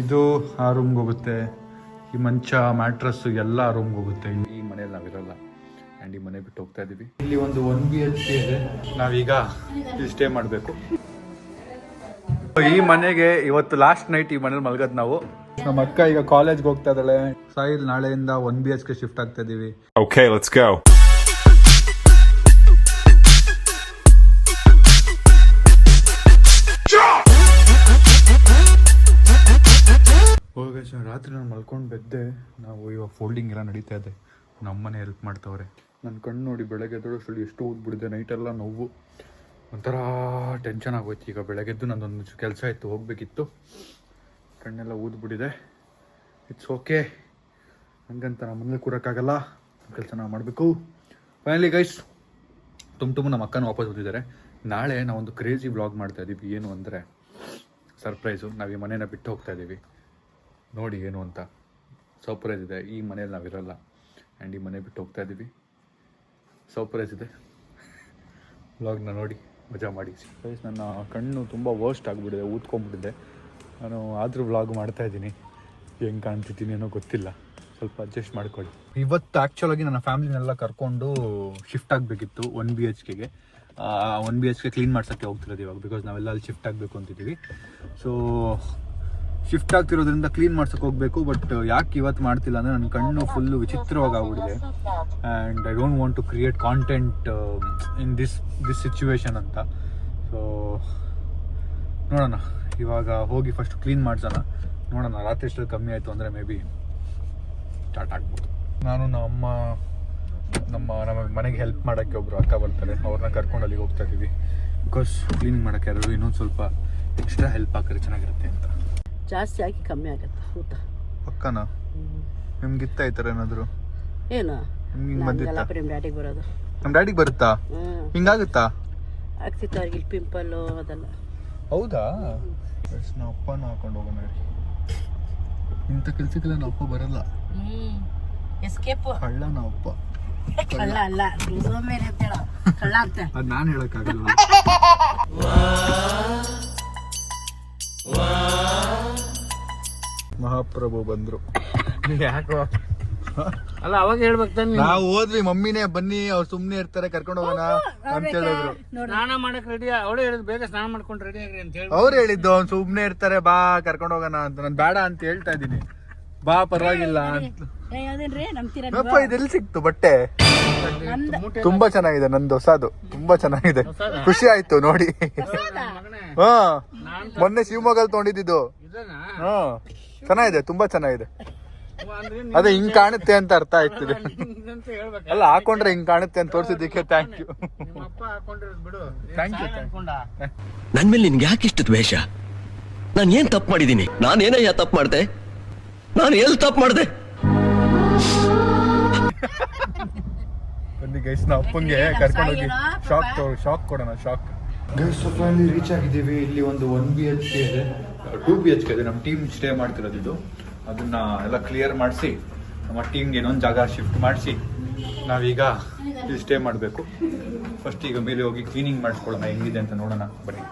ಇದು ಆ ರೂಮ್ಗೆ ಹೋಗುತ್ತೆ, ಈ ಮಂಚ ಮ್ಯಾಟ್ರಸ್ ಎಲ್ಲ ಆ ರೂಮ್ಗೆ ಹೋಗುತ್ತೆ. ಈ ಮನೇಲಿ ನಾವಿರಲ್ಲ ಆ್ಯಂಡ್ ಈ ಮನೆ ಬಿಟ್ಟು ಹೋಗ್ತಾ ಇದ್ದೀವಿ. ಇಲ್ಲಿ ಒಂದು 1 BHK ಇದೆ, ನಾವೀಗ ಇಲ್ಲಿ ಸ್ಟೇ ಮಾಡಬೇಕು. ಈ ಮನೆಗೆ ಇವತ್ತು ಲಾಸ್ಟ್ ನೈಟ್ ಈ ಮನೇಲಿ ಮಲ್ಗದ್ ನಾವು. ನಮ್ಮ ಅಕ್ಕ ಈಗ ಕಾಲೇಜ್ಗೆ ಹೋಗ್ತಾ ಇದ್ದಾಳೆ. ಸಾಯಿಲ್ ನಾಳೆಯಿಂದ 1 BHK ಶಿಫ್ಟ್ ಆಗ್ತಾ ಇದೀವಿ. Okay, let's go. ರಾತ್ರಿ ನಾನು ಮಲ್ಕೊಂಡು ಬೆದ್ದೆ. ನಾವು ಇವಾಗ ಫೋಲ್ಡಿಂಗ್ ಎಲ್ಲ ನಡೀತಾ ಇದೆ, ನಮ್ಮನೆ ಹೆಲ್ಪ್ ಮಾಡ್ತಾವ್ರೆ. ನನ್ನ ಕಣ್ಣು ನೋಡಿ ಬೆಳಗ್ಗೆ ಎದ್ದೋಳಷ್ಟರಲ್ಲಿ ಎಷ್ಟು ಊದ್ಬಿಡಿದೆ, ನೈಟೆಲ್ಲ ನೋವು, ಒಂಥರ ಟೆನ್ಷನ್ ಆಗೋಯ್ತು. ಈಗ ಬೆಳಗ್ಗೆದ್ದು ನಂದೊಂದು ಕೆಲಸ ಇತ್ತು, ಹೋಗ್ಬೇಕಿತ್ತು, ಕಣ್ಣೆಲ್ಲ ಊದ್ಬಿಟ್ಟಿದೆ. ಇಟ್ಸ್ ಓಕೆ, ಹಂಗಂತ ನಮ್ಮ ಮನೇಲಿ ಕೂರೋಕ್ಕಾಗಲ್ಲ, ಕೆಲಸ ನಾವು ಮಾಡಬೇಕು. ಫೈನಲಿ ಗೈಸ್, ತುಂಬ ನಮ್ಮ ಅಕ್ಕನ ವಾಪಸ್ ಬಂದಿದ್ದಾರೆ. ನಾಳೆ ನಾವೊಂದು ಕ್ರೇಜಿ ವ್ಲಾಗ್ ಮಾಡ್ತಾ ಇದ್ದೀವಿ. ಏನು ಅಂದರೆ ಸರ್ಪ್ರೈಸು. ನಾವು ಈ ಮನೇನ ಬಿಟ್ಟು ಹೋಗ್ತಾ ಇದ್ದೀವಿ, ನೋಡಿ ಏನು ಅಂತ ಸರ್ಪ್ರೈಸ್ ಇದೆ. ಈ ಮನೇಲಿ ನಾವಿರಲ್ಲ ಆ್ಯಂಡ್ ಈ ಮನೆ ಬಿಟ್ಟು ಹೋಗ್ತಾ ಇದ್ದೀವಿ. ಸರ್ಪ್ರೈಸ್ ಇದೆ, ವ್ಲಾಗ್ನ ನೋಡಿ ಮಜಾ ಮಾಡಿ. ಗೈಸ್, ನನ್ನ ಕಣ್ಣು ತುಂಬ ವರ್ಸ್ಟ್ ಆಗಿಬಿಟ್ಟಿದೆ, ಊದ್ಕೊಂಡ್ಬಿಟ್ಟಿದೆ. ನಾನು ಆದರೂ ವ್ಲಾಗ್ ಮಾಡ್ತಾಯಿದ್ದೀನಿ, ಹೆಂಗೆ ಕಾಣ್ತಿದ್ದೀನಿ ಏನೋ ಗೊತ್ತಿಲ್ಲ, ಸ್ವಲ್ಪ ಅಡ್ಜಸ್ಟ್ ಮಾಡ್ಕೊಳ್ಳಿ. ಇವತ್ತು ಆ್ಯಕ್ಚುಲಾಗಿ ನನ್ನ ಫ್ಯಾಮಿಲಿನೆಲ್ಲ ಕರ್ಕೊಂಡು ಶಿಫ್ಟ್ ಆಗಬೇಕಿತ್ತು 1 BHKಗೆ. 1 BHK ಕ್ಲೀನ್ ಮಾಡ್ಸೋಕ್ಕೆ ಹೋಗ್ತಿರೋದು ಇವಾಗ, ಬಿಕಾಸ್ ನಾವೆಲ್ಲ ಅಲ್ಲಿ ಶಿಫ್ಟ್ ಆಗಬೇಕು ಅಂತಿದ್ದೀವಿ. ಸೊ ಶಿಫ್ಟ್ ಆಗ್ತಿರೋದ್ರಿಂದ ಕ್ಲೀನ್ ಮಾಡ್ಸೋಕೆ ಹೋಗಬೇಕು. ಬಟ್ ಯಾಕೆ ಇವತ್ತು ಮಾಡ್ತಿಲ್ಲ ಅಂದರೆ ನನ್ನ ಕಣ್ಣು ಫುಲ್ಲು ವಿಚಿತ್ರವಾಗಿ ಆಗ್ಬಿಟ್ಟಿದೆ and I don't want to create content in this situation ಅಂತ. ಸೊ ನೋಡೋಣ, ಇವಾಗ ಹೋಗಿ ಫಸ್ಟ್ ಕ್ಲೀನ್ ಮಾಡ್ಸೋಣ, ನೋಡೋಣ. ರಾತ್ರಿ ಎಷ್ಟೊತ್ತು ಕಮ್ಮಿ ಆಯಿತು ಅಂದರೆ ಮೇ ಬಿ ಸ್ಟಾರ್ಟ್ ಆಗ್ಬೋದು. ನಾನು ನಮ್ಮ ಮನೆಗೆ ಹೆಲ್ಪ್ ಮಾಡೋಕ್ಕೆ ಒಬ್ಬರು ಅಕ್ಕ ಬರ್ತಾರೆ, ಅವ್ರನ್ನ ಕರ್ಕೊಂಡು ಅಲ್ಲಿಗೆ ಹೋಗ್ತಾ ಇದ್ದೀವಿ. ಬಿಕಾಸ್ ಕ್ಲೀನಿಂಗ್ ಮಾಡೋಕ್ಕೆ ಯಾರು ಇನ್ನೊಂದು ಸ್ವಲ್ಪ ಎಕ್ಸ್ಟ್ರಾ ಹೆಲ್ಪ್ ಹಾಕಿದ್ರೆ ಚೆನ್ನಾಗಿರುತ್ತೆ ಅಂತ. ಜಾಸ್ತಿ ಹಾಕಿ ಕಮ್ಮಿ ಆಗುತ್ತೆ ಊಟ. ಪಕ್ಕನಾ? ನಿಮ್ಗೆ ಇತ್ತ ಈ ಥರ ಏನಾದರೂ? ಏನು ನಿಮ್ಗೆ ಬಂದಿತ್ತಾ? ನಮ್ಮ ಡ್ಯಾಡಿಗೆ ಬರೋದು. ನಮ್ಮ ಡ್ಯಾಡಿಗೆ ಬರುತ್ತಾ? ಹಿಂಗಾಗುತ್ತಾ? ಆಗ್ತಿತ್ತು ಅವ್ರಿಗೆ ಇಲ್ಲಿ ಪಿಂಪಲ್ಲು ಅದೆಲ್ಲ. ಹೌದಾ? ನಾವು ಅಪ್ಪನ ಹಾಕೊಂಡು ಹೋಗೋಣ. ಇಂಥ ಕೆಲಸಕ್ಕೆಲ್ಲ ನಾವು ಅಪ್ಪ ಬರಲ್ಲ. ಎಸ್ಕೇಪ್ ಕಳ್ಳ ನಾವು ಅಪ್ಪ. ಕಳ್ಳ ಅಲ್ಲ, ಮೇಲೆ ಅಂತೇಳ ಕಳ್ಳ ಅಂತ ಅದು ನಾನು ಹೇಳೋಕ್ಕಾಗಲ್ಲ. ಮಹಾಪ್ರಭು ಬಂದ್ರು. ಯಾಕೋ ಅಲ್ಲ, ಅವಾಗ ಹೇಳ್ಬೇಕು ತಾನೆ. ನಾವು ಹೋದ್ವಿ, ಮಮ್ಮಿನೇ ಬನ್ನಿ ಅವ್ರು ಸುಮ್ಮನೆ ಇರ್ತಾರೆ ಕರ್ಕೊಂಡು ಹೋಗೋಣ ಅಂತ ಹೇಳಿದ್ರು. ಸ್ನಾನ ಮಾಡಕ್ ರೆಡಿ, ಅವಳೇ ಹೇಳಿದ್ ಬೇಗ ಸ್ನಾನ ಮಾಡ್ಕೊಂಡು ರೆಡಿ ಆಗ್ರಿ ಅಂತ ಹೇಳಿ. ಅವ್ರು ಹೇಳಿದ್ದು ಅವ್ನು ಸುಮ್ಮನೆ ಇರ್ತಾರೆ ಬಾ ಕರ್ಕೊಂಡು ಹೋಗೋಣ ಅಂತ. ನಾನು ಬೇಡ ಅಂತ ಹೇಳ್ತಾ ಇದ್ದೀನಿ, ಬಾ ಪರವಾಗಿಲ್ಲ ಅಂತ. ಯಾವ್ದೇನ್ರಿ ನಮ್ತೀರ ಅಪ್ಪ ಇದೆಲ್ಲಿ ಸಿಕ್ತು ಬಟ್ಟೆ? ತುಂಬಾ ಚೆನ್ನಾಗಿದೆ, ನಂದು ಹೊಸದು, ತುಂಬಾ ಚೆನ್ನಾಗಿದೆ, ಖುಷಿ ಆಯ್ತು ನೋಡಿ. ಹಾ, ಮೊನ್ನೆ ಶಿವಮೊಗ್ಗಲ್ಲಿ ತೊಗೊಂಡಿದ್ದು. ಹಾ, ಚೆನ್ನಾಗಿದೆ, ತುಂಬಾ ಚೆನ್ನಾಗಿದೆ. ಅದೇ ಹಿಂಗ್ ಕಾಣುತ್ತೆ ಅಂತ ಅರ್ಥ ಆಯ್ತದೆ. ಅಲ್ಲ, ಹಾಕೊಂಡ್ರೆ ಹಿಂಗ್ ಕಾಣುತ್ತೆ ಅಂತ ತೋರ್ಸಿದ್ದಕ್ಕೆ ಥ್ಯಾಂಕ್ ಯು. Thank you. ನನ್ ಮೇಲೆ ನಿನ್ಗೆ ಯಾಕೆ ಇಷ್ಟು ದ್ವೇಷ? ನಾನು ಏನ್ ತಪ್ಪು ಮಾಡಿದೀನಿ? ನಾನೇನಯ್ಯ ತಪ್ಪು ಮಾಡ್ದೆ? ನಾನು ಎಲ್ಲಿ ತಪ್ಪು ಮಾಡ್ದೆ? ಬನ್ನಿ ಗೈಸ್, ನಾವು ಅಪ್ಪಂಗೆ ಕರ್ಕೊಂಡು ಹೋಗಿ ಶಾಕ್ ಕೊಡೋಣ. ಶಾಕ್ ಗೈಸ್, ಫೈನಲಿ ರೀಚ್ ಆಗಿದ್ದೀವಿ. ಇಲ್ಲಿ ಒಂದು 1 BHK ಇದೆ, 2 BHK ಇದೆ. ನಮ್ಮ ಟೀಮ್ ಸ್ಟೇ ಮಾಡ್ತಿರೋದು ಇದು. ಅದನ್ನ ಎಲ್ಲ ಕ್ಲಿಯರ್ ಮಾಡಿಸಿ ನಮ್ಮ ಟೀಮ್ಗೆ ಇನ್ನೊಂದು ಜಾಗ ಶಿಫ್ಟ್ ಮಾಡಿಸಿ ನಾವೀಗ ಇಲ್ಲಿ ಸ್ಟೇ ಮಾಡಬೇಕು. ಫಸ್ಟ್ ಈಗ ಮೇಲೆ ಹೋಗಿ ಕ್ಲೀನಿಂಗ್ ಮಾಡಿಸ್ಕೊಳ್ಳೋಣ, ಹೆಂಗಿದೆ ಅಂತ ನೋಡೋಣ ಬನ್ನಿ.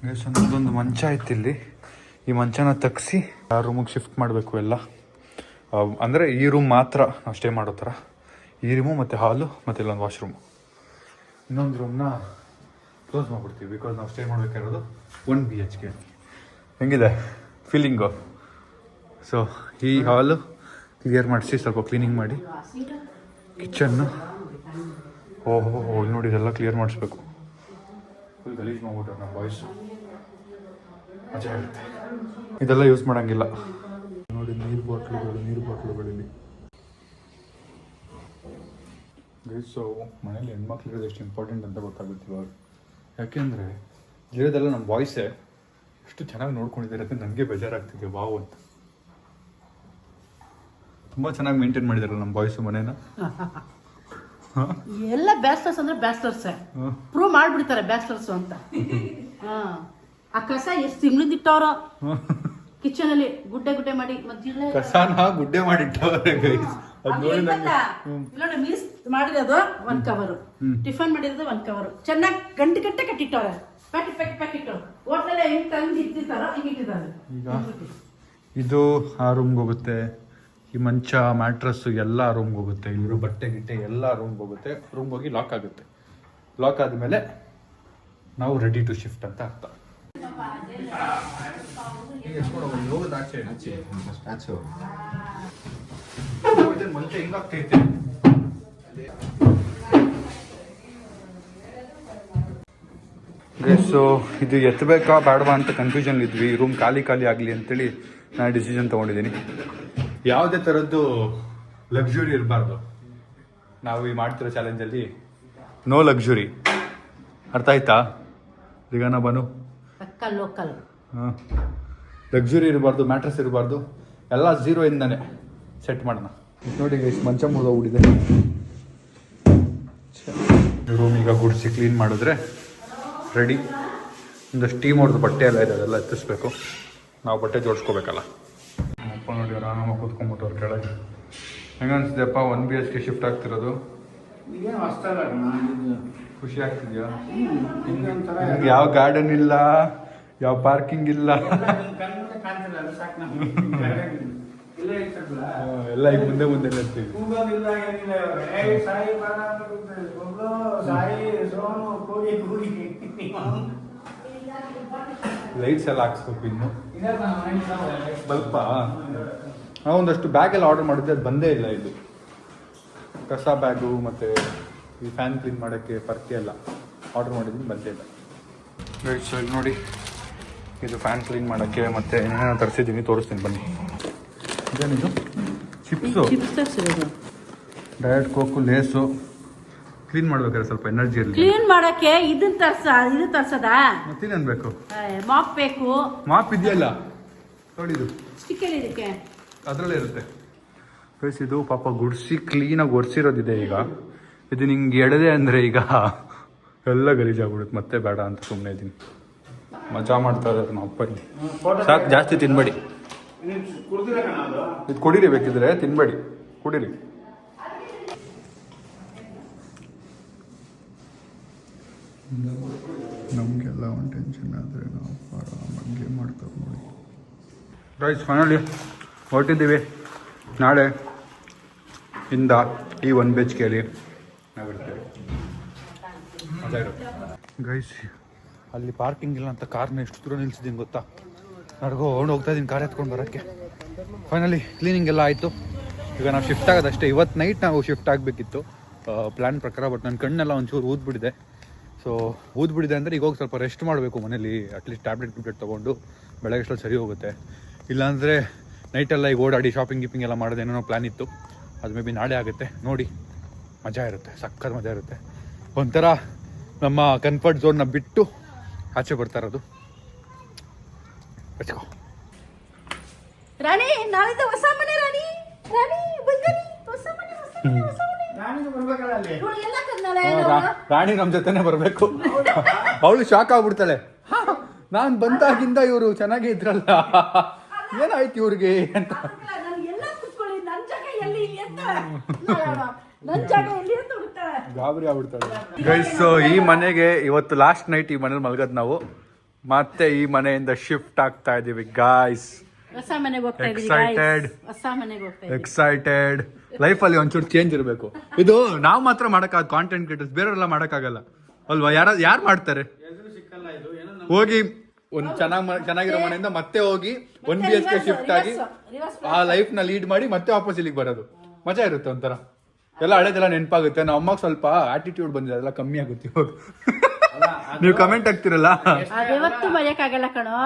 ಗೈಸ್, ನಮ್ಮದೊಂದು ಮಂಚ ಇತ್ತು ಇಲ್ಲಿ. ಈ ಮಂಚನ ತೆಗ್ಸಿ ಆ ರೂಮಿಗೆ ಶಿಫ್ಟ್ ಮಾಡಬೇಕು ಎಲ್ಲ. ಅಂದರೆ ಈ ರೂಮ್ ಮಾತ್ರ ನಾವು ಸ್ಟೇ ಮಾಡೋ ಥರ. ಈ ರೂಮು ಮತ್ತು ಹಾಲು ಮತ್ತು ಇಲ್ಲೊಂದು ವಾಶ್ರೂಮು. ಇನ್ನೊಂದು ರೂಮ್ನ ಕ್ಲೋಸ್ ಮಾಡಿಬಿಡ್ತೀವಿ, ಬಿಕಾಸ್ ನಾವು ಸ್ಟೇ ಮಾಡಬೇಕಾಗಿರೋದು 1 BHK. ಹೆಂಗಿದೆ ಫೀಲಿಂಗು? ಸೊ ಈ ಹಾಲು ಕ್ಲಿಯರ್ ಮಾಡಿಸಿ ಸ್ವಲ್ಪ ಕ್ಲೀನಿಂಗ್ ಮಾಡಿ, ಕಿಚನ್ನು ಓಹೋ ಇಲ್ಲಿ ನೋಡಿ ಇದೆಲ್ಲ ಕ್ಲಿಯರ್ ಮಾಡಿಸ್ಬೇಕು. ಫುಲ್ ಗಲೀಜ್ ಮಾಡ್ಬಿಟ್ರೆ ನಮ್ಮ ಬಾಯ್ಸು, ಮಜಾ ಇರುತ್ತೆ. ಇದೆಲ್ಲ ಯೂಸ್ ಮಾಡೋಂಗಿಲ್ಲ ನೋಡಿ. ನೀರು ಬಾಟ್ಲುಗಳಿಲ್ಲಿ ಗೈಸು. ಮನೇಲಿ ಹೆಣ್ಮಕ್ಳು ಇರೋದು ಎಷ್ಟು ಇಂಪಾರ್ಟೆಂಟ್ ಅಂತ ಗೊತ್ತಾಗುತ್ತೆ ಇವಾಗ. ಯಾಕೆಂದರೆ ಇರೋದೆಲ್ಲ ನಮ್ಮ ಬಾಯ್ಸೇ. ಎಷ್ಟು ಚೆನ್ನಾಗಿ ನೋಡ್ಕೊಂಡಿದ್ದಾರೆ ಅಂತ ನನಗೆ ಬೇಜಾರಾಗ್ತಿದೆ. ವಾವ್ ಅಂತ ತುಂಬ ಚೆನ್ನಾಗಿ ಮೇಂಟೈನ್ ಮಾಡಿದಾರಲ್ಲ ನಮ್ಮ ಬಾಯ್ಸು ಮನೇನ. ಎಲ್ಲ ಬ್ಯಾಚಲರ್ಸ್ ಅಂದ್ರೆ ಬ್ಯಾಚಲರ್ಸ್ ಪ್ರೂವ್ ಮಾಡ್ಬಿಡ್ತಾರೆ ಬ್ಯಾಚಲರ್ಸ್ ಅಂತ. ಆ ಕಸ ಎಷ್ಟು ತಿಂಗಳಿಂದ ಇಟ್ಟವ್ರ ಕಿಚನ್ ಅಲ್ಲಿ ಗುಡ್ಡೆ ಮಾಡಿ ಕಸಾನ ಗುಡ್ಡೆ ಮಾಡಿಟ್ಟವ್ರೆ ಗೈಸ್. ಮೀಸ್ ಮಾಡಿರೋದು 1 ಕವರ್, ಟಿಫನ್ ಮಾಡಿರೋದು 1 ಕವರ್, ಚೆನ್ನಾಗಿ ಗಂಟೆ ಕಟ್ಟಿಟ್ಟವ್ರೆ. ಪ್ಯಾಕೆಟ್ ಹೋಟ್ಲಲ್ಲಿ ಹೆಂಗ್ ತಂದು ಇಟ್ಟಿರ್ತಾರೋ ಹಿಂಗೆ ಇಟ್ಟಿದ್ದಾರೆ. ಇದು ಆ ರೂಮ್ಗೆ ಹೋಗುತ್ತೆ. ಈ ಮಂಚ ಮ್ಯಾಟ್ರಸ್ಸು ಎಲ್ಲ ರೂಮ್ಗೆ ಹೋಗುತ್ತೆ. ಇಲ್ಲಿರೋ ಬಟ್ಟೆ ಗಿಟ್ಟೆ ಎಲ್ಲ ರೂಮ್ಗೆ ಹೋಗುತ್ತೆ. ರೂಮ್ಗೆ ಹೋಗಿ ಲಾಕ್ ಆಗುತ್ತೆ. ಲಾಕ್ ಆದಮೇಲೆ ನಾವು ರೆಡಿ ಟು ಶಿಫ್ಟ್ ಅಂತ ಅರ್ಥ. ಮಂಚ ಹಿಂಗಾಗ್ತೈತೆ. ಸೊ ಇದು ಎತ್ತಬೇಕಾ ಬೇಡವಾ ಅಂತ ಕನ್ಫ್ಯೂಷನ್ ಇದ್ವಿ. ರೂಮ್ ಖಾಲಿ ಆಗಲಿ ಅಂತೇಳಿ ನಾನು ಡಿಸಿಷನ್ ತೊಗೊಂಡಿದ್ದೀನಿ. ಯಾವುದೇ ಥರದ್ದು ಲಕ್ಸುರಿ ಇರಬಾರ್ದು. ನಾವು ಈ ಮಾಡ್ತಿರೋ ಚಾಲೆಂಜಲ್ಲಿ ನೋ ಲಕ್ಸುರಿ. ಅರ್ಥ ಆಯ್ತಾ? ದಿಗಾನ ಬಾನು ಲೋಕಲ್ ಹಾಂ, ಲಕ್ಸುರಿ ಇರಬಾರ್ದು, ಮ್ಯಾಟ್ರಸ್ ಇರಬಾರ್ದು, ಎಲ್ಲ ಝೀರೋ ಇಂದನೇ ಸೆಟ್ ಮಾಡೋಣ. ನೋಡಿ ಇಷ್ಟು ಮಂಚ ಮುರಿದೋಗ್ಬಿಟ್ಟಿದೆ. ರೂಮ್ ಈಗ ಗುಡಿಸಿ ಕ್ಲೀನ್ ಮಾಡಿದ್ರೆ ರೆಡಿ. ಒಂದಷ್ಟು ಟೀಮ್ ಹೊಡೆದು ಬಟ್ಟೆ ಎಲ್ಲ ಇದೆ, ಅದೆಲ್ಲ ಎತ್ತಿಸ್ಬೇಕು. ನಾವು ಬಟ್ಟೆ ಜೋಡಿಸ್ಕೋಬೇಕಲ್ಲ. ಅಪ್ಪ ನೋಡಿ ಆರಾಮಾಗಿ ಕೂತ್ಕೊಂಡ್ಬಿಟ್ಟು ಅವ್ರ ಕೆಳಗೆ. ಹೆಂಗೆ ಅನಿಸ್ತಿದೆಪ್ಪ 1 BHK ಶಿಫ್ಟ್ ಆಗ್ತಿರೋದು? ಖುಷಿ ಆಗ್ತಿದ್ಯಾ? ನಿಮ್ಗೆ ಯಾವ ಗಾರ್ಡನ್ ಇಲ್ಲ, ಯಾವ ಪಾರ್ಕಿಂಗ್ ಇಲ್ಲ, ಎಲ್ಲ ಈಗ ಮುಂದೆ ಮುಂದೆ ಇರ್ತೀವಿ. ಲೈಟ್ಸ್ ಎಲ್ಲ ಹಾಕ್ಸ್ಬೇಕು. ಇನ್ನು ಸ್ವಲ್ಪ ನಾವು ಒಂದಷ್ಟು ಬ್ಯಾಗ್ ಎಲ್ಲ ಆರ್ಡರ್ ಮಾಡಿದ್ದೆ, ಅದು ಬಂದೇ ಇಲ್ಲ. ಇದು ಕಸ ಬ್ಯಾಗು ಮತ್ತು ಈ ಫ್ಯಾನ್ ಕ್ಲೀನ್ ಮಾಡೋಕ್ಕೆ ಪರ್ಕೆ ಎಲ್ಲ ಆರ್ಡರ್ ಮಾಡಿದ್ದೀನಿ, ಬಂದೇ ಇಲ್ಲ. ರೈಟ್, ಸೊ ಇಲ್ಲಿ ನೋಡಿ, ಇದು ಫ್ಯಾನ್ ಕ್ಲೀನ್ ಮಾಡೋಕ್ಕೆ ಮತ್ತು ಏನೇನೋ ತರಿಸಿದ್ದೀನಿ, ತೋರಿಸ್ತೀನಿ ಬನ್ನಿ. ಇದೇನಿದು? ಚಿಪ್ಸು, ಡಯಟ್ ಕೋಕು, ಲೇಸು. ಕ್ಲೀನ್ ಮಾಡ್ಬೇಕಾದ್ರೆ ಸ್ವಲ್ಪ ಎನರ್ಜಿ ಇರಲಿ. ಕ್ಲೀನ್ ಮಾಡಕ್ಕೆ ಇದು ತರ್ಸದ ಮತ್ತೇನು ಬೇಕು? ಮಾಪ್ ಬೇಕು. ಮಾಪ್ ಇದೆಯಲ್ಲ ನೋಡಿ, ಇದು ಸ್ಟಿಕ್ಕರ್ ಇದಕ್ಕೆ ಅದರಲ್ಲೇ ಇರುತ್ತೆ. ಪ್ಲಸ್ ಇದು ಪಾಪ ಗುಡಿಸಿ ಕ್ಲೀನಾಗಿ ಒರೆಸಿರೋದಿದೆ. ಈಗ ಇದು ನಿಂಗೆ ಎಳೆದೆ ಅಂದರೆ ಈಗ ಎಲ್ಲ ಗಲೀಜಾಗ್ಬಿಡುತ್ತೆ. ಮತ್ತೆ ಬೇಡ ಅಂತ ಸುಮ್ಮನೆ ಇದ್ದೀನಿ. ಮಜಾ ಮಾಡ್ತಾ ಇದ್ದಾರೆ ನಮ್ಮ ಅಪ್ಪ ಇಲ್ಲಿ. ಸಾಕು, ಜಾಸ್ತಿ ತಿನ್ಬೇಡಿ. ಇದು ಕುಡೀರಿ, ಬೇಕಿದ್ರೆ ತಿನ್ಬೇಡಿ, ಕುಡೀರಿ. ನಮಗೆಲ್ಲ ಒಂದು ಟೆನ್ಷನ್ ಆದರೆ ನಾವು ಆರಾಮಾಗಿ ಮಾಡ್ತಾರೆ ನೋಡಿ. ರೈಸ್ ಫೈನಲಿ ಹೊರಟಿದ್ದೀವಿ. ನಾಳೆ ಇಂದ ಈ 1 BHKಲಿ ನಾವಿರ್ತೇವೆ. ಮಜಾ ಇರುತ್ತೆ ಗೈಸ್. ಅಲ್ಲಿ ಪಾರ್ಕಿಂಗ್ ಇಲ್ಲ ಅಂತ ಕಾರ್ನ ಎಷ್ಟು ದೂರ ನಿಲ್ಸಿದ್ದೀನಿ ಗೊತ್ತಾ? ನಡ್ಕೊಂಡು ಹೋಗ್ತಾ ಇದ್ದೀನಿ ಕಾರ್ ಎತ್ಕೊಂಡು ಬರೋಕ್ಕೆ. ಫೈನಲಿ ಕ್ಲೀನಿಂಗ್ ಎಲ್ಲ ಆಯಿತು. ಈಗ ನಾವು ಶಿಫ್ಟ್ ಆಗೋದಷ್ಟೇ. ಇವತ್ತು ನೈಟ್ ನಾವು ಶಿಫ್ಟ್ ಆಗಬೇಕಿತ್ತು ಪ್ಲ್ಯಾನ್ ಪ್ರಕಾರ. ಬಟ್ ನನ್ನ ಕಣ್ಣೆಲ್ಲ ಒಂಚೂರು ಊದ್ಬಿಟ್ಟಿದೆ. ಸೊ ಊದ್ಬಿಟ್ಟಿದೆ ಅಂದರೆ ಈಗ ಹೋಗಿ ಸ್ವಲ್ಪ ರೆಸ್ಟ್ ಮಾಡಬೇಕು ಮನೇಲಿ. ಅಟ್ಲೀಸ್ಟ್ ಟ್ಯಾಬ್ಲೆಟ್ ತೊಗೊಂಡು ಬೆಳಗ್ಗೆ ಅಷ್ಟೊತ್ತು ಸರಿ ಹೋಗುತ್ತೆ. ಇಲ್ಲಾಂದರೆ ನೈಟೆಲ್ಲ ಈಗ ಓಡಾಡಿ ಶಾಪಿಂಗ್ ಎಲ್ಲ ಮಾಡೋದು ಏನೇನೋ ಪ್ಲ್ಯಾನ್ ಇತ್ತು. ಅದು ಮೇ ಬಿ ನಾಳೆ ಆಗುತ್ತೆ. ನೋಡಿ, ಮಜಾ ಇರುತ್ತೆ, ಸಕ್ಕತ್ ಮಜಾ ಇರುತ್ತೆ. ಒಂಥರ ನಮ್ಮ ಕಂಫರ್ಟ್ ಝೋನ್ನ ಬಿಟ್ಟು ಆಚೆ ಬರ್ತಾ ಇರೋದು. ರಾಣಿ, ನಾಳಿದ್ದು ಹೊಸ ಮನೆ ರಾಣಿ. ರಾಣಿ ಬಂಗನಿ, ಹೊಸ ಮನೆ, ಹೊಸ ಮನೆ, ಹೊಸ ಮನೆ. ರಾಣಿ ನಮ್ಮ ಜೊತೆನೆ ಬರಬೇಕು. ಅವಳು ಶಾಕ್ ಆಗ್ಬಿಡ್ತಾಳೆ. ನಾನು ಬಂದಾಗಿಂದ ಇವರು ಚೆನ್ನಾಗೇ ಇದ್ರಲ್ಲ, ಏನಾಯ್ತು ಇವ್ರಿಗೆ ಅಂತ. ಗಾಬರಿ ಆಗ್ಬಿಡ್ತಾಳೆ ಗೈಸ್. ಈ ಮನೆಗೆ ಇವತ್ತು ಲಾಸ್ಟ್ ನೈಟ್ ಈ ಮನೇಲಿ ಮಲ್ಗದ್ ನಾವು. ಮತ್ತೆ ಈ ಮನೆಯಿಂದ ಶಿಫ್ಟ್ ಆಗ್ತಾ ಇದೀವಿ ಗಾಯ್ಸ್. ಎಕ್ಸೈಟೆಡ್. ಲೈಫಲ್ಲಿ ಒಂಚೂರು ಚೇಂಜ್ ಇರಬೇಕು. ಇದು ನಾವು ಮಾತ್ರ ಮಾಡಕ್ಕಾಗ, ಕಾಂಟೆಂಟ್ ಕ್ರಿಯೇಟರ್ಸ್, ಬೇರೆಯವರೆಲ್ಲ ಮಾಡಕ್ಕಾಗಲ್ಲ ಅಲ್ವಾ? ಯಾರು ಮಾಡ್ತಾರೆ? ಹೋಗಿ ಒಂದು ಚೆನ್ನಾಗಿರೋ ಮನೆಯಿಂದ ಮತ್ತೆ ಹೋಗಿ 1 BHK ಶಿಫ್ಟ್ ಆಗಿ ಆ ಲೈಫ್ ನ ಲೀಡ್ ಮಾಡಿ ಮತ್ತೆ ವಾಪಸ್ ಇಲ್ಲಿಗೆ ಬರೋದು ಮಜಾ ಇರುತ್ತೆ ಒಂಥರ. ಎಲ್ಲ ಹಳೇದೆಲ್ಲ ನೆನಪಾಗುತ್ತೆ. ನಮ್ಮ ಅಮ್ಮಗೆ ಸ್ವಲ್ಪ ಆಟಿಟ್ಯೂಡ್ ಬಂದಿದೆ, ಅದೆಲ್ಲ ಕಮ್ಮಿ ಆಗುತ್ತೆ ಇವಾಗ. ನೀವು ಕಮೆಂಟ್ ಆಗ್ತಿರಲ್ಲ, ಅದೆವತ್ತು ಮರೆಯಕ್ಕಾಗಲ್ಲ ಕಣೋ.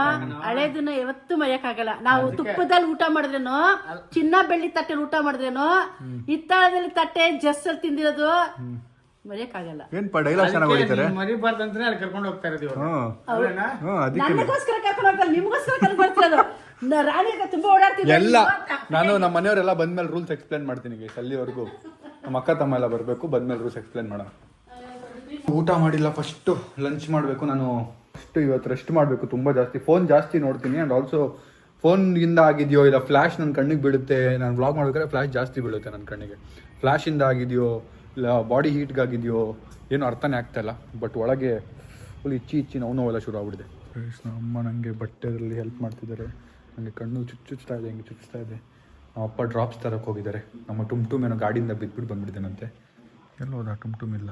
ಹಳೇದನ್ನ ಯಾವತ್ತು ಮರೆಯಕ್ಕಾಗಲ್ಲ. ನಾವು ತುಪ್ಪದಲ್ಲಿ ಊಟ ಮಾಡಿದ್ರೇನು, ಚಿನ್ನ ಬೆಳ್ಳಿ ತಟ್ಟೆಲಿ ಊಟ ಮಾಡಿದ್ರೇನು, ಹಿತ್ತಾಳದಲ್ಲಿ ತಟ್ಟೆ ಜಸ್ಸಲ್ಲಿ ತಿಂದಿರೋದು ಮರೆಯಕ್ಕಾಗಲ್ಲ. ಏನ್ ಡೈಲಾಗ್ ಚೆನ್ನಾಗಿ ಹೊಡಿತಾರೆ. ಮರಿಬಾರ್ದಂತಾನೆ ಅಲ್ಲಿ ಕರ್ಕೊಂಡು ಹೋಗ್ತಾ ಇದೀವಿ. ನನಗೋಸ್ಕರ ಕರ್ಕೊಂಡು ಹೋಗ್ತಾರೆ, ನಿಮ್ಗೋಸ್ಕರ ಕರ್ಕೊಂಡು ಬರ್ತಿರೋದು. ರಾಣಿ ತುಂಬಾ ಓಡಾಡ್ತಿದ್ದೆ ಎಲ್ಲ. ನಾನು ನಮ್ಮ ಮನೆಯವರೆಲ್ಲ ಬಂದ್ಮೇಲೆ ರೂಲ್ಸ್ ಎಕ್ಸ್ಪ್ಲೇನ್ ಮಾಡ್ತೀನಿ. ಅಲ್ಲಿವರೆಗೂ ನಮ್ಮ ಅಕ್ಕ ತಮ್ಮ ಎಲ್ಲ ಬರಬೇಕು. ಬಂದ್ಮೇಲೆ ರೂಲ್ಸ್ ಎಕ್ಸ್ಪ್ಲೇನ್ ಮಾಡೋಣ. ಊಟ ಮಾಡಿಲ್ಲ, ಫಸ್ಟು ಲಂಚ್ ಮಾಡಬೇಕು. ನಾನು ಫಸ್ಟು ಇವತ್ತು ರೆಸ್ಟ್ ಮಾಡಬೇಕು. ತುಂಬ ಜಾಸ್ತಿ ಫೋನ್ ಜಾಸ್ತಿ ನೋಡ್ತೀನಿ. ಆ್ಯಂಡ್ ಆಲ್ಸೋ ಫೋನ್ಗಿಂದ ಆಗಿದೆಯೋ ಇಲ್ಲ ಫ್ಲ್ಯಾಶ್ ನನ್ನ ಕಣ್ಣಿಗೆ ಬೀಳುತ್ತೆ. ನಾನು ವ್ಲಾಗ್ ಮಾಡ್ಬೇಕಾದ್ರೆ ಫ್ಲ್ಯಾಶ್ ಜಾಸ್ತಿ ಬೀಳುತ್ತೆ ನನ್ನ ಕಣ್ಣಿಗೆ. ಫ್ಲ್ಯಾಶಿಂದ ಆಗಿದೆಯೋ ಇಲ್ಲ ಬಾಡಿ ಹೀಟ್ಗಾಗಿದೆಯೋ ಏನೋ ಅರ್ಥನೇ ಆಗ್ತಾಯಿಲ್ಲ. ಬಟ್ ಒಳಗೆ ಫುಲ್ ಇಚ್ಚಿ ನೋವೆಲ್ಲ ಶುರು ಆಗ್ಬಿಟ್ಟಿದೆ. ನಮ್ಮ ಅಮ್ಮ ನನಗೆ ಬಟ್ಟೆದಲ್ಲಿ ಹೆಲ್ಪ್ ಮಾಡ್ತಿದ್ದಾರೆ. ನನಗೆ ಕಣ್ಣು ಚುಚ್ಚುತ್ತಾ ಇದೆ, ಹಿಂಗೆ ಚುಚ್ಚುತ್ತಾ ಇದೆ. ನಮ್ಮ ಅಪ್ಪ ಡ್ರಾಪ್ಸ್ ತರಕ್ಕೆ ಹೋಗಿದ್ದಾರೆ. ನಮ್ಮ ಟುಮ್ ಏನೋ ಗಾಡಿಯಿಂದ ಬಿದ್ದುಬಿಟ್ಟು ಬಂದುಬಿಟ್ಟಿದ್ದಾನಂತೆ. ಎಲ್ಲೋದ ಟುಮ್ ಇಲ್ಲ,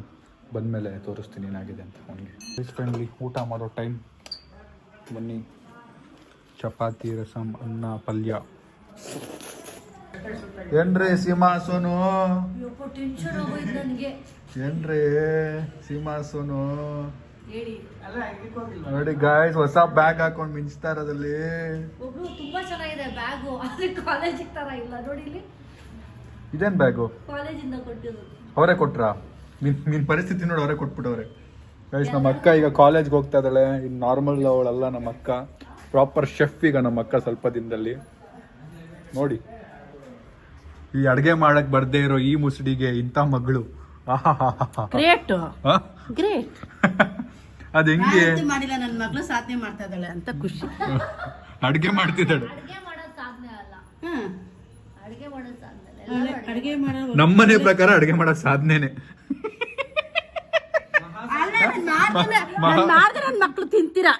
ಬಂದಮೇಲೆ ತೋರಿಸ್ತೀನಿ ಏನಾಗಿದೆ ಅಂತ ಅವನಿಗೆ. ಫೈನಲಿ ಊಟ ಮಾಡೋ ಟೈಮ್. ಬನ್ನಿ, ಚಪಾತಿ, ರಸಮ್, ಅನ್ನ, ಪಲ್ಯ. ಏನ್ರಿ ಸೀಮಾ ಸೋನು, ಏನ್ರಿ ಸೀಮಾ ಸೋನು ನೋಡಿ ಗಾಯ್ಸ್, ಹೊಸ ಬ್ಯಾಗ್ ಹಾಕೊಂಡು ಮಿಂಚ್ತಾ ಇರೋದಲ್ಲಿ. ತುಂಬಾ ಚೆನ್ನಾಗಿದೆ ಬ್ಯಾಗು, ಆದ್ರೆ ಕಾಲೇಜ್ ತರ ಇಲ್ಲ ನೋಡಿ ಇಲ್ಲಿ. ಇದೇನ್ ಬ್ಯಾಗು? ಕಾಲೇಜಿಂದ ಕೊಟ್ಟಿರೋದು. ಅವರೇ ಕೊಟ್ರಾ? ನಿನ್ ಪರಿಸ್ಥಿತಿ ನೋಡಿ ಅವರೇ ಕೊಟ್ಬಿಟ್ಟವ್ರೆ. ಗೈಸ್, ನಮ್ಮ ಅಕ್ಕ ಈಗ ಕಾಲೇಜ್ಗೆ ಹೋಗ್ತಾ ಇದ್ದಾಳೆ. ಇನ್ನು ನಾರ್ಮಲ್ ಅವಳಲ್ಲ ನಮ್ಮ ಅಕ್ಕ, ಪ್ರಾಪರ್ ಶೆಫ್ ಈಗ ನಮ್ಮ ಅಕ್ಕ ಸ್ವಲ್ಪ ದಿನದಲ್ಲಿ. ನೋಡಿ, ಈ ಅಡ್ಗೆ ಮಾಡಕ್ ಬರ್ದೇ ಇರೋ ಈ ಮುಸುಡಿಗೆ ಇಂಥ ಮಗಳು. Great great. ಅದ್ ಹೆಂಗೆ ಮಾಡಿಲ್ಲ ನನ್ನ ಮಗಳು ಸಾಧನೆ ಮಾಡ್ತಾ ಇದ್ದಾಳೆ ಅಂತ ಖುಷಿ. ಅಡ್ಗೆ ಮಾಡ್ತಿದ್ದಾಳೆ. ಅಡ್ಗೆ ಮಾಡೋ ನಮ್ಮನೆ ಪ್ರಕಾರ ಅಡ್ಗೆ ಮಾಡೋ ಸಾಧನೆನೆ. ಮಾಡಿದ್ರೆ ನನ್ನ ಮಕ್ಳು ತಿಂತೀರಾ?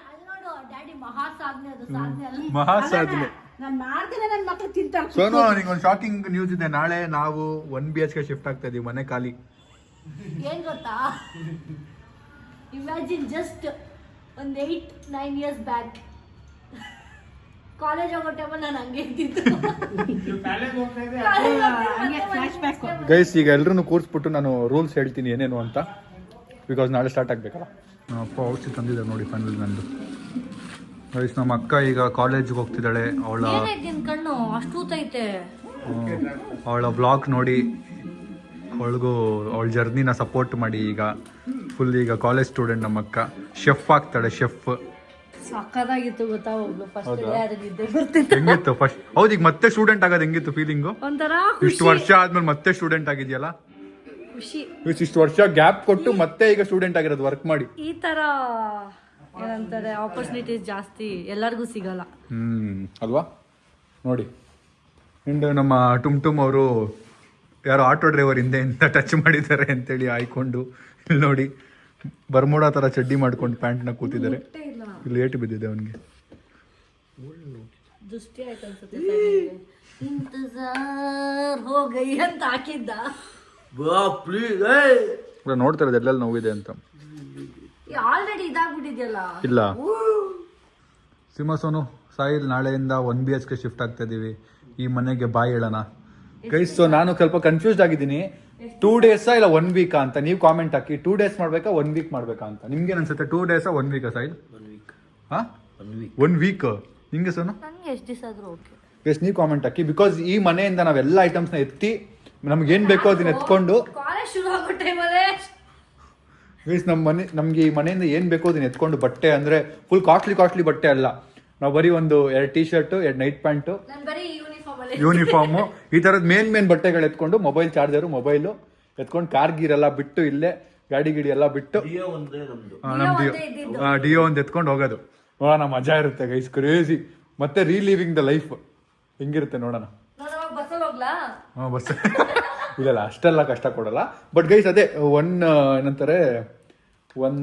ಮಹಾ ಸಾಧನೆ. ನಾನು ಮಾಡ್ತೀನಿ, ನನ್ನ ಮಕ್ಳು ತಿಂತಾರೆ. ಸೋನು, ನಿಂಗೆ ಒಂದು ಶಾಕಿಂಗ್ ನ್ಯೂಸ್ ಇದೆ. ನಾಳೆ ನಾವು 1 BHK ಶಿಫ್ಟ್ ಆಗ್ತಾ ಇದೀವಿ. ಮನೆ ಖಾಲಿ. ಏನ್ ಗೊತ್ತಾ, ಇಮ್ಯಾಜಿನ್ ಜಸ್ಟ್ ಒಂದು 8-9 years ಬ್ಯಾಕ್ ಕಾಲೇಜ್ ಹೋಗೋ ಟೈಮಲ್ಲಿ ನಾನು ಹಂಗೆ ಇದ್ದಿದ್ದು. ಗೈಸ್, ಈಗ ಎಲ್ರೂ ಕೂರಿಸ್ಬಿಟ್ಟು ನಾನು ರೂಲ್ಸ್ ಹೇಳ್ತೀನಿ ಏನೇನು ಅಂತ, ಬಿಕಾಸ್ ನಾಳೆ ಸ್ಟಾರ್ಟ್ ಆಗ್ಬೇಕಲ್ಲ. ನಮ್ಮ ಅಪ್ಪ ಔಷಧಿ ತಂದಿದ್ದಾರೆ ನೋಡಿ ಫೈನಲ್ ನಂದು. ಗೈಸ್, ನಮ್ಮ ಅಕ್ಕ ಈಗ ಕಾಲೇಜ್ಗೆ ಹೋಗ್ತಿದ್ದಾಳೆ. ಕಣ್ಣು ಅಷ್ಟೂತೈತೆ. ಅವಳ ಬ್ಲಾಗ್ ನೋಡಿ ಅವಳ ಜರ್ನಿನ ಸಪೋರ್ಟ್ ಮಾಡಿ. ಈಗ ಫುಲ್ ಈಗ ಕಾಲೇಜ್ ಸ್ಟೂಡೆಂಟ್ ನಮ್ಮ ಅಕ್ಕ. ಶೆಫ್ ಆಗ್ತಾಳೆ, ಶೆಫ್. ಸಕ್ಕದಾಗಿತ್ತು ಗೊತ್ತಾ, ಒಬ್ಳು ಹೆಂಗಿತ್ತು ಫಸ್ಟ್? ಹೌದು, ಈಗ ಮತ್ತೆ ಸ್ಟೂಡೆಂಟ್ ಆಗೋದು ಹೆಂಗಿತ್ತು ಫೀಲಿಂಗು? ಒಂಥರ ಇಷ್ಟು ವರ್ಷ ಆದ್ಮೇಲೆ ಮತ್ತೆ ಸ್ಟೂಡೆಂಟ್ ಆಗಿದೆಯಲ್ಲ, ಖುಷಿ. ಇಷ್ಟು ವರ್ಷ ಗ್ಯಾಪ್ ಕೊಟ್ಟು ಮತ್ತೆ ಈಗ ಸ್ಟೂಡೆಂಟ್ ಆಗಿರೋದು ವರ್ಕ್ ಮಾಡಿ. ಈ ತರ ಏನಂತಾರೆ ಆಪರ್ಚುನಿಟೀಸ್ ಜಾಸ್ತಿ ಎಲ್ಲರಿಗೂ ಸಿಗಲ್ಲ. ಅಲ್ವಾ? ನೋಡಿ, ಇಂದು ನಮ್ಮ ಟುಮ್ ಅವರು ಯಾರೋ ಆಟೋ ಡ್ರೈವರ್ ಹಿಂದೆಯಿಂದ ಟಚ್ ಮಾಡಿದ್ದಾರೆ ಅಂತೇಳಿ ಆಯ್ಕೊಂಡು, ಇಲ್ಲಿ ನೋಡಿ ಬರ್ಮೋಡಾ ಥರ ಚಡ್ಡಿ ಮಾಡ್ಕೊಂಡು ಪ್ಯಾಂಟ್ನ ಕೂತಿದ್ದಾರೆ. ಇಲ್ಲಿ ಏಟು ಬಿದ್ದಿದೆ ಅವನಿಗೆ. ದೃಷ್ಟಿ ಆಯ್ತು ಅನ್ಸುತ್ತೆ. ಇಂತಜಾರ್ ಹೋ ಗೈ ಅಂತ ಹಾಕಿದ್ದ. ನೋಡ್ತಾ ಇರೋದು ಎಲ್ಲೆಲ್ಲಿ ನೋವಿದೆ ಅಂತ. ಆಲ್ರೆಡಿ ಇದಾಗ್ಬಿಟ್ಟಿದ್ಯಲ್ಲ. ಇಲ್ಲ ಸೋನು, ಸಾಯಿಲ್ ನಾಳೆಯಿಂದ 1 BHK ಶಿಫ್ಟ್ ಆಗ್ತಾ ಇದೀವಿ. ಈ ಮನೆಗೆ ಬಾಯ್ ಹೇಳೋಣ ಗೈಸ್. ಸೊ ನಾನು ಸ್ವಲ್ಪ ಕನ್ಫ್ಯೂಸ್ಡ್ ಆಗಿದ್ದೀನಿ. 2 days ಇಲ್ಲ 1 week ಅಂತ ನೀವು ಕಾಮೆಂಟ್ ಹಾಕಿ. 2 days ಮಾಡ್ಬೇಕಾ 1 week ಮಾಡ್ಬೇಕಾ ಅಂತ ನಿಮ್ಗೆ ಅನ್ಸುತ್ತೆ? 2 days 1 week ಸಾಯಿಲ್? 1 week. ನಿಂಗೆ ಸೋನು? ನಂಗೆ ಎಷ್ಟು ದಿವಸ ಆದ್ರೂ ಓಕೆ. ಎಸ್, ನೀವು ಕಾಮೆಂಟ್ ಹಾಕಿ. ಬಿಕಾಸ್ ಈ ಮನೆಯಿಂದ ನಾವೆಲ್ಲ ಐಟಮ್ಸ್ನ ಎತ್ತಿ ನಮ್ಗೆ ಏನ್ ಬೇಕೋ ಅದನ್ನ ಎತ್ಕೊಂಡು, ಕಾಲೇಜ್ ಶುರು ಆಗೋ ಟೈಮಲ್ಲೇ ಗೈಸ್ ನಮ್ಗೆ ಈ ಮನೆಯಿಂದ ಏನ್ ಬೇಕೋ ಅದನ್ನ ಎತ್ಕೊಂಡು, ಬಟ್ಟೆ ಅಂದ್ರೆ ಫುಲ್ ಕಾಸ್ಟ್ಲಿ ಬಟ್ಟೆ ಅಲ್ಲ. ನಾವು ಬರೀ 2 T-shirt 2 ನೈಟ್ ಪ್ಯಾಂಟು, ಯೂನಿಫಾರ್ಮು, ಈ ತರದ್ ಮೇನ್ ಬಟ್ಟೆಗಳು ಎತ್ಕೊಂಡು, ಮೊಬೈಲ್ ಚಾರ್ಜರು, ಮೊಬೈಲು ಎತ್ಕೊಂಡು, ಕಾರ್ ಗೀರ್ ಎಲ್ಲ ಬಿಟ್ಟು, ಇಲ್ಲೇ ಗಾಡಿ ಎಲ್ಲ ಬಿಟ್ಟು ನಮ್ದು ಡಿಯೋ ಒಂದು ಎತ್ಕೊಂಡು ಹೋಗೋದು. ನೋಡೋಣ, ಮಜಾ ಇರುತ್ತೆ ಗೈಸ್, ಕ್ರೇಜಿ. ಮತ್ತೆ ರೀಲಿವಿಂಗ್ ದ ಲೈಫ್ ಹೆಂಗಿರುತ್ತೆ ನೋಡೋಣ. ಬಸ್ ಇಲ್ಲ ಅಷ್ಟೆಲ್ಲ ಕಷ್ಟ ಕೊಡಲ್ಲ. ಬಟ್ ಗೈಸ್, ಅದೇ ಏನಂತಾರೆ 1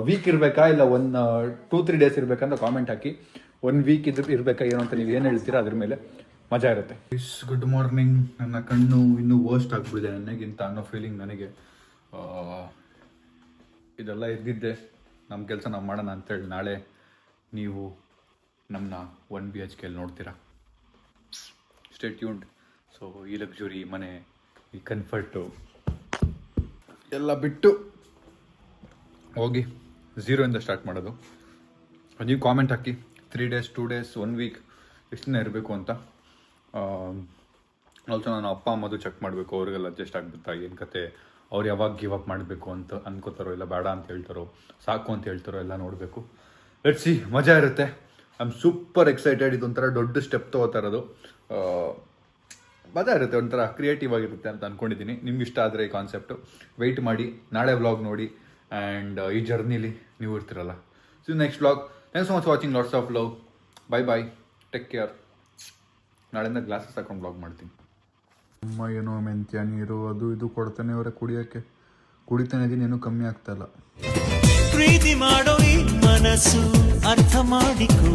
week ಇರ್ಬೇಕಾ ಇಲ್ಲ 2-3 days ಇರ್ಬೇಕಂತ ಕಾಮೆಂಟ್ ಹಾಕಿ. 1 week ಇರ್ಬೇಕಾ ಏನೋ ಅಂತ ನೀವು ಏನು ಹೇಳ್ತೀರಾ ಅದ್ರ ಮೇಲೆ ಮಜಾ ಇರುತ್ತೆ. Good morning. ನನ್ನ ಕಣ್ಣು ಇನ್ನೂ ವರ್ಸ್ಟ್ ಆಗ್ಬಿಟ್ಟಿದೆ ನನಗಿಂತ ಅನ್ನೋ ಫೀಲಿಂಗ್ ನನಗೆ. ಇದೆಲ್ಲ ಇದ್ದಿದ್ದೆ ನಮ್ಮ ಕೆಲಸ ನಾವು ಮಾಡೋಣ ಅಂತೇಳಿ. ನಾಳೆ ನೀವು ನಮ್ಮನ್ನ 1 BHK ನೋಡ್ತೀರಾ. Stay tuned. ಸೊ ಈ ಲಕ್ಸುರಿ ಮನೆ, ಈ ಕನ್ಫರ್ಟು ಎಲ್ಲ ಬಿಟ್ಟು ಹೋಗಿ 0 ಇಂದ ಸ್ಟಾರ್ಟ್ ಮಾಡೋದು. ನೀವು ಕಾಮೆಂಟ್ ಹಾಕಿ 3 days 2 days 1 week ಎಷ್ಟು ದಿನ ಇರಬೇಕು ಅಂತ. ಆಲ್ಸೋ ನಾನು ಅಪ್ಪ ಅಮ್ಮದು ಚೆಕ್ ಮಾಡಬೇಕು, ಅವ್ರಿಗೆಲ್ಲ ಅಡ್ಜಸ್ಟ್ ಆಗ್ಬಿಡ್ತಾ ಏನು ಕತೆ, ಅವ್ರು ಯಾವಾಗ ಗಿವ್ ಅಪ್ ಮಾಡಬೇಕು ಅಂತ ಅನ್ಕೋತಾರೋ, ಇಲ್ಲ ಬೇಡ ಅಂತ ಹೇಳ್ತಾರೋ, ಸಾಕು ಅಂತ ಹೇಳ್ತಾರೋ, ಎಲ್ಲ ನೋಡಬೇಕು. ಲೆಟ್ಸ್ ಸಿ, ಮಜಾ ಇರುತ್ತೆ. I am super excited. ಇದೊಂಥರ ದೊಡ್ಡ ಸ್ಟೆಪ್ ತೊಗೋತಾ ಇರೋದು. ಮಜಾ ಇರುತ್ತೆ, ಒಂಥರ ಕ್ರಿಯೇಟಿವ್ ಆಗಿರುತ್ತೆ ಅಂತ ಅಂದ್ಕೊಂಡಿದ್ದೀನಿ. ನಿಮ್ಗೆ ಇಷ್ಟ ಆದರೆ ಈ ಕಾನ್ಸೆಪ್ಟು ವೆಯ್ಟ್ ಮಾಡಿ, ನಾಳೆ ವ್ಲಾಗ್ ನೋಡಿ. ಆ್ಯಂಡ್ ಈ ಜರ್ನಿಲಿ ನೀವು ಇರ್ತಿರಲ್ಲ. So next vlog. Thanks so much watching. Lots of love. Bye. Take care. ನಾಳೆಯಿಂದ ಗ್ಲಾಸಸ್ ಹಾಕೊಂಡು ವ್ಲಾಗ್ ಮಾಡ್ತೀನಿ. ಅಮ್ಮ ಏನೋ ಮೆಂತ್ಯ ನೀರು ಅದು ಇದು ಕೊಡ್ತಾನೆ ಅವರೇ ಕುಡಿಯೋಕ್ಕೆ. ಕುಡಿತಾನೆ ಇದೀನಿ, ಏನೂ ಕಮ್ಮಿ ಆಗ್ತಾಯಿಲ್ಲ. ಪ್ರೀತಿ ಮಾಡೋ ಈ ಮನಸ್ಸು ಅರ್ಥ ಮಾಡಿಕೋ.